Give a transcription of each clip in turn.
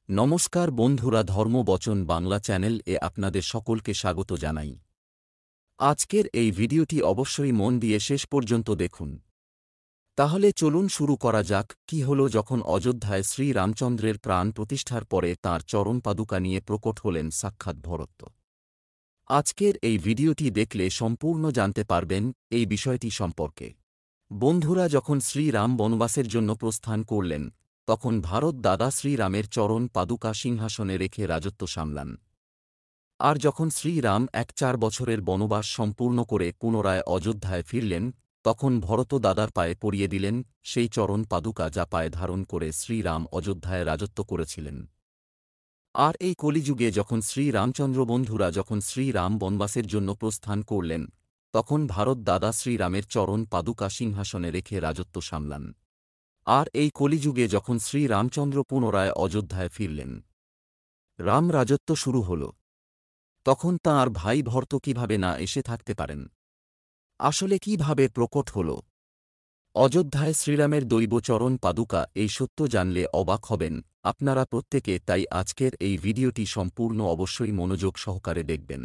নমস্কার বন্ধুরা, ধর্মবচন বাংলা চ্যানেল এ আপনাদের সকলকে স্বাগত জানাই। আজকের এই ভিডিওটি অবশ্যই মন দিয়ে শেষ পর্যন্ত দেখুন। তাহলে চলুন শুরু করা যাক। কি হল যখন অযোধ্যায় শ্রী রামচন্দ্রের প্রাণ প্রতিষ্ঠার পরে তাঁর চরণ পাদুকা নিয়ে প্রকট হলেন সাক্ষাৎ ভরত। আজকের এই ভিডিওটি দেখলে সম্পূর্ণ জানতে পারবেন এই বিষয়টি সম্পর্কে। বন্ধুরা, যখন শ্রীরাম বনবাসের জন্য প্রস্থান করলেন, তখন ভারত দাদা শ্রীরামের চরণ পাদুকা সিংহাসনে রেখে রাজত্ব সামলান। আর যখন শ্রীরাম 4 বছরের বনবাস সম্পূর্ণ করে পুনরায় অযোধ্যায় ফিরলেন, তখন ভরত দাদার পায়ে পরিয়ে দিলেন সেই চরণ পাদুকা যা পায়ে ধারণ করে শ্রীরাম অযোধ্যায় রাজত্ব করেছিলেন। আর এই কলিযুগে যখন শ্রীরামচন্দ্র বন্ধুরা যখন শ্রীরাম বনবাসের জন্য প্রস্থান করলেন, তখন ভারত দাদা শ্রীরামের চরণ পাদুকা সিংহাসনে রেখে রাজত্ব সামলান। আর এই কলিযুগে যখন শ্রীরামচন্দ্র পুনরায় অযোধ্যায় ফিরলেন, রাম রাজত্ব শুরু হল, তখন তাঁর ভাই ভরত কিভাবে না এসে থাকতে পারেন? আসলে কিভাবে প্রকট হল অযোধ্যায় শ্রীরামের দৈব চরণ পাদুকা? এই সত্য জানলে অবাক হবেন আপনারা প্রত্যেকে। তাই আজকের এই ভিডিওটি সম্পূর্ণ অবশ্যই মনোযোগ সহকারে দেখবেন।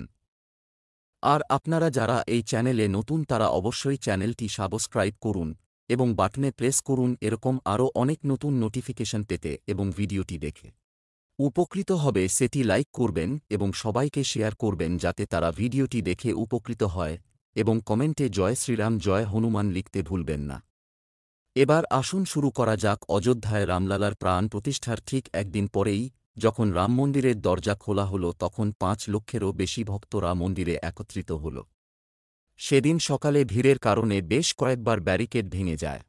আর আপনারা যারা এই চ্যানেলে নতুন তারা অবশ্যই চ্যানেলটি সাবস্ক্রাইব করুন এবং বাটনে প্রেস করুন এরকম আরও অনেক নতুন নোটিফিকেশন পেতে, এবং ভিডিওটি দেখে উপকৃত হবে সেটি লাইক করবেন এবং সবাইকে শেয়ার করবেন যাতে তারা ভিডিওটি দেখে উপকৃত হয়, এবং কমেন্টে জয় শ্রীরাম জয় হনুমান লিখতে ভুলবেন না। এবার আসুন শুরু করা যাক। অযোধ্যায় রামলালার প্রাণ প্রতিষ্ঠার ঠিক একদিন পরেই যখন রাম মন্দিরের দরজা খোলা হল, তখন 5 লক্ষেরও বেশি ভক্তরা মন্দিরে একত্রিত হল। সেদিন সকালে ভিড়ের কারণে বেশ কয়েকবার ব্যারিকেড ভেঙে যায়,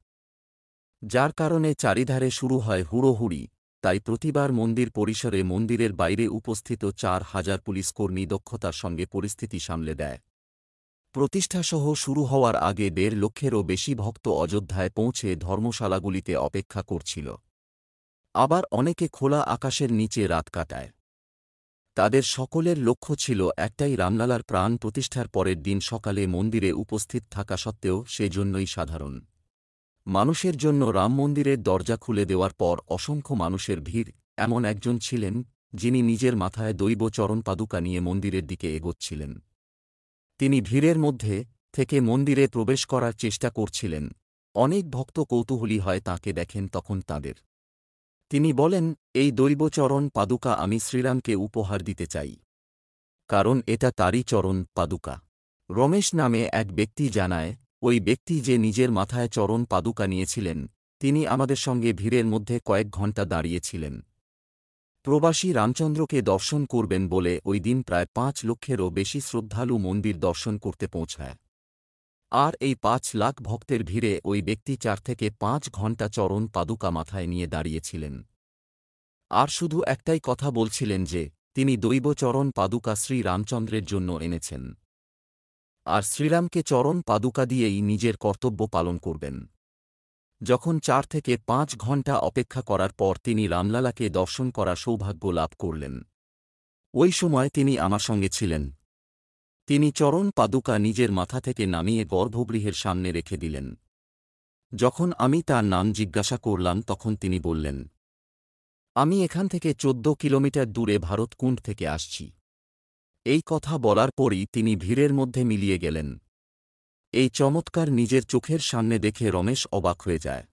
যার কারণে চারিধারে শুরু হয় হুড়োহুড়ি। তাই প্রতিবার মন্দির পরিসরে মন্দিরের বাইরে উপস্থিত 4,000 পুলিশকর্মী দক্ষতার সঙ্গে পরিস্থিতি সামলে দেয়। প্রতিষ্ঠাসহ শুরু হওয়ার আগে 1.5 লক্ষেরও বেশি ভক্ত অযোধ্যায় পৌঁছে ধর্মশালাগুলিতে অপেক্ষা করছিল। আবার অনেকে খোলা আকাশের নিচে রাত কাটায়। তাদের সকলের লক্ষ্য ছিল একটাই, রামলালার প্রাণ প্রতিষ্ঠার পরের দিন সকালে মন্দিরে উপস্থিত থাকা সত্ত্বেও সেজন্যই সাধারণ মানুষের জন্য রাম মন্দিরের দরজা খুলে দেওয়ার পর অসংখ্য মানুষের ভিড়। এমন একজন ছিলেন যিনি নিজের মাথায় দৈব চরণ পাদুকা নিয়ে মন্দিরের দিকে এগোচ্ছিলেন। তিনি ভিড়ের মধ্যে থেকে মন্দিরে প্রবেশ করার চেষ্টা করছিলেন। অনেক ভক্ত কৌতূহলী হয় তাঁকে দেখেন তখন তাঁদের। তিনি বলেন, এই দৈব চরণ পাদুকা আমি শ্রীরামকে উপহার দিতে চাই, কারণ এটা তারই চরণ পাদুকা। রমেশ নামে এক ব্যক্তি জানায়, ওই ব্যক্তি যে নিজের মাথায় চরণ পাদুকা নিয়েছিলেন, তিনি আমাদের সঙ্গে ভিড়ের মধ্যে কয়েক ঘণ্টা দাঁড়িয়েছিলেন। প্রবাসী রামচন্দ্রকে দর্শন করবেন বলে ওই দিন প্রায় 5 লক্ষেরও বেশি শ্রদ্ধালু মন্দির দর্শন করতে পৌঁছায়। আর এই 5 লাখ ভক্তের ভিড়ে ওই ব্যক্তি 4 থেকে 5 ঘণ্টা চরণ পাদুকা মাথায় নিয়ে দাঁড়িয়েছিলেন। আর শুধু একটাই কথা বলছিলেন যে তিনি দৈব চরণ পাদুকা শ্রী রামচন্দ্রের জন্য এনেছেন, আর শ্রীরামকে চরণ পাদুকা দিয়েই নিজের কর্তব্য পালন করবেন। যখন 4 থেকে 5 ঘণ্টা অপেক্ষা করার পর তিনি রামলালাকে দর্শন করার সৌভাগ্য লাভ করলেন। ওই সময় তিনি আমার সঙ্গে ছিলেন। তিনি চরণ পাদুকা নিজের মাথা থেকে নামিয়ে গর্ভগৃহের সামনে রেখে দিলেন। যখন আমি তার নাম জিজ্ঞাসা করলাম তখন তিনি বললেন, আমি এখান থেকে 14 কিলোমিটার দূরে ভারতকুণ্ড থেকে আসছি। এই কথা বলার পরই তিনি ভিড়ের মধ্যে মিলিয়ে গেলেন। এই চমৎকার নিজের চোখের সামনে দেখে রমেশ অবাক হয়ে যায়।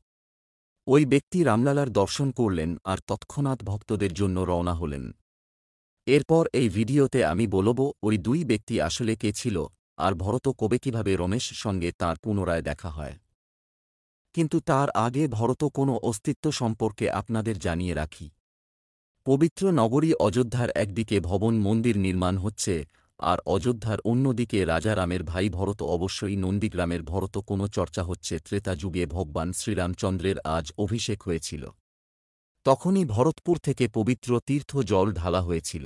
ওই ব্যক্তি রামলালার দর্শন করলেন আর তৎক্ষণাৎ ভক্তদের জন্য রওনা হলেন। এরপর এই ভিডিওতে আমি বলব ওই 2 ব্যক্তি আসলে কে ছিল, আর ভরত কবে কিভাবে রমেশ সঙ্গে তাঁর পুনরায় দেখা হয়। কিন্তু তার আগে ভরত কোনো অস্তিত্ব সম্পর্কে আপনাদের জানিয়ে রাখি। পবিত্র নগরী অযোধ্যার একদিকে ভবন মন্দির নির্মাণ হচ্ছে, আর অযোধ্যার অন্যদিকে রাজা রামের ভাই ভরত অবশ্যই নন্দীগ্রামের ভরত কোনো চর্চা হচ্ছে। ত্রেতা যুগে ভগবান শ্রীরামচন্দ্রের আজ অভিষেক হয়েছিল। তখনই ভরতপুর থেকে পবিত্র তীর্থ জল ঢালা হয়েছিল।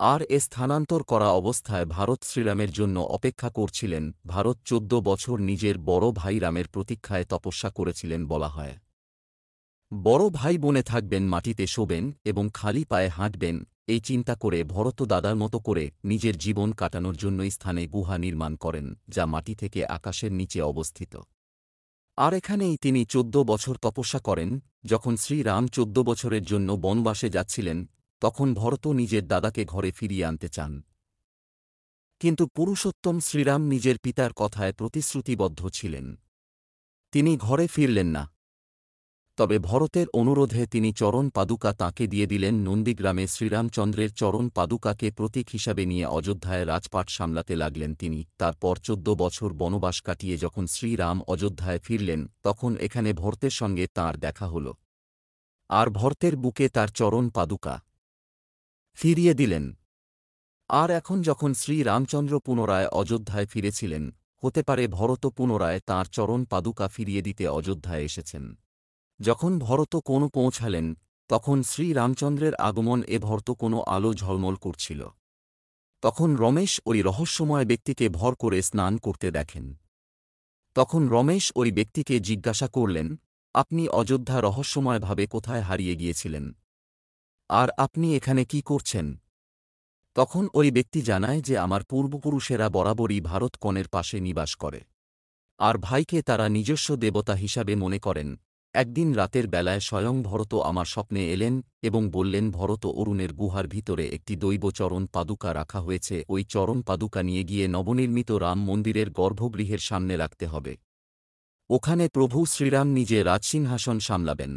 আর স্থানান্তর করা অবস্থায় ভারত শ্রীরামের জন্য অপেক্ষা করছিলেন। ভারত 14 বছর নিজের বড় ভাই রামের প্রতীক্ষায় তপস্যা করেছিলেন বলা হয়। বড় ভাই বনে থাকবেন, মাটিতে শোবেন এবং খালি পায়ে হাঁটবেন, এই চিন্তা করে ভরত দাদার মতো করে নিজের জীবন কাটানোর জন্য স্থানে গুহা নির্মাণ করেন, যা মাটি থেকে আকাশের নিচে অবস্থিত। আর এখানেই তিনি ১৪ বছর তপস্যা করেন। যখন শ্রীরাম ১৪ বছরের জন্য বনবাসে যাচ্ছিলেন, তখন ভরত নিজের দাদাকে ঘরে ফিরিয়ে আনতে চান। কিন্তু পুরুষোত্তম শ্রীরাম নিজের পিতার কথায় প্রতিশ্রুতিবদ্ধ ছিলেন। তিনি ঘরে ফিরলেন না। তবে ভরতের অনুরোধে তিনি চরণ পাদুকা তাঁকে দিয়ে দিলেন। নন্দীগ্রামে শ্রীরামচন্দ্রের চরণ পাদুকাকে প্রতীক হিসাবে নিয়ে অযোধ্যায় রাজপাট সামলাতে লাগলেন তিনি। তারপর ১৪ বছর বনবাস কাটিয়ে যখন শ্রীরাম অযোধ্যায় ফিরলেন, তখন এখানে ভরতের সঙ্গে তাঁর দেখা হল। আর ভরতের বুকে তার চরণ পাদুকা ফিরিয়ে দিলেন। আর এখন যখন শ্রীরামচন্দ্র পুনরায় অযোধ্যায় ফিরেছিলেন, হতে পারে ভরত পুনরায় তাঁর চরণ পাদুকা ফিরিয়ে দিতে অযোধ্যায় এসেছেন। যখন ভরত কোন পৌঁছালেন, তখন শ্রীরামচন্দ্রের আগমন এ ভরত কোনো আলো ঝলমল করছিল। তখন রমেশ ওই রহস্যময় ব্যক্তিকে ভর করে স্নান করতে দেখেন। তখন রমেশ ওই ব্যক্তিকে জিজ্ঞাসা করলেন, আপনি অযোধ্যা রহস্যময়ভাবে কোথায় হারিয়ে গিয়েছিলেন? আর আপনি এখানে কি করছেন? তখন ওই ব্যক্তি জানায় যে আমার পূর্বপুরুষেরা বরাবরই ভারতকণের পাশে নিবাস করে, আর ভাইকে তারা নিজস্ব দেবতা হিসাবে মনে করেন। একদিন রাতের বেলায় স্বয়ং ভরত আমার স্বপ্নে এলেন এবং বললেন, ভরত, অরুণের গুহার ভিতরে একটি দৈব চরণ পাদুকা রাখা হয়েছে। ওই চরণ পাদুকা নিয়ে গিয়ে নবনির্মিত রাম মন্দিরের গর্ভগৃহের সামনে রাখতে হবে। ওখানে প্রভু শ্রীরাম নিজে রাজসিংহাসন সামলাবেন।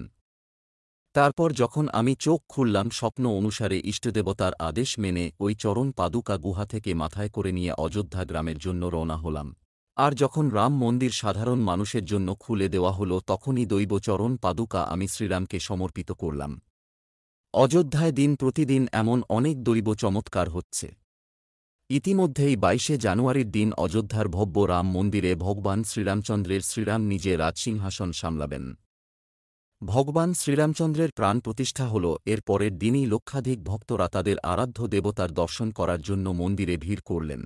তারপর যখন আমি চোখ খুললাম, স্বপ্ন অনুসারে ইষ্টদেবতার আদেশ মেনে ওই চরণ পাদুকা গুহা থেকে মাথায় করে নিয়ে অযোধ্যা গ্রামের জন্য রওনা হলাম। আর যখন রাম মন্দির সাধারণ মানুষের জন্য খুলে দেওয়া হল, তখনই দৈব চরণ পাদুকা আমি শ্রীরামকে সমর্পিত করলাম। অযোধ্যায় দিন প্রতিদিন এমন অনেক দৈব চমৎকার হচ্ছে। ইতিমধ্যেই ২২শে জানুয়ারির দিন অযোধ্যার ভব্য রাম মন্দিরে ভগবান শ্রীরামচন্দ্রের শ্রীরাম নিজে রাজসিংহাসন সামলাবেন। ভগবান শ্রীরামচন্দ্রের প্রাণ প্রতিষ্ঠা হল। এর পরের দিনই লক্ষাধিক ভক্তরা তাদের আরাধ্য দেবতার দর্শন করার জন্য মন্দিরে ভিড় করলেন।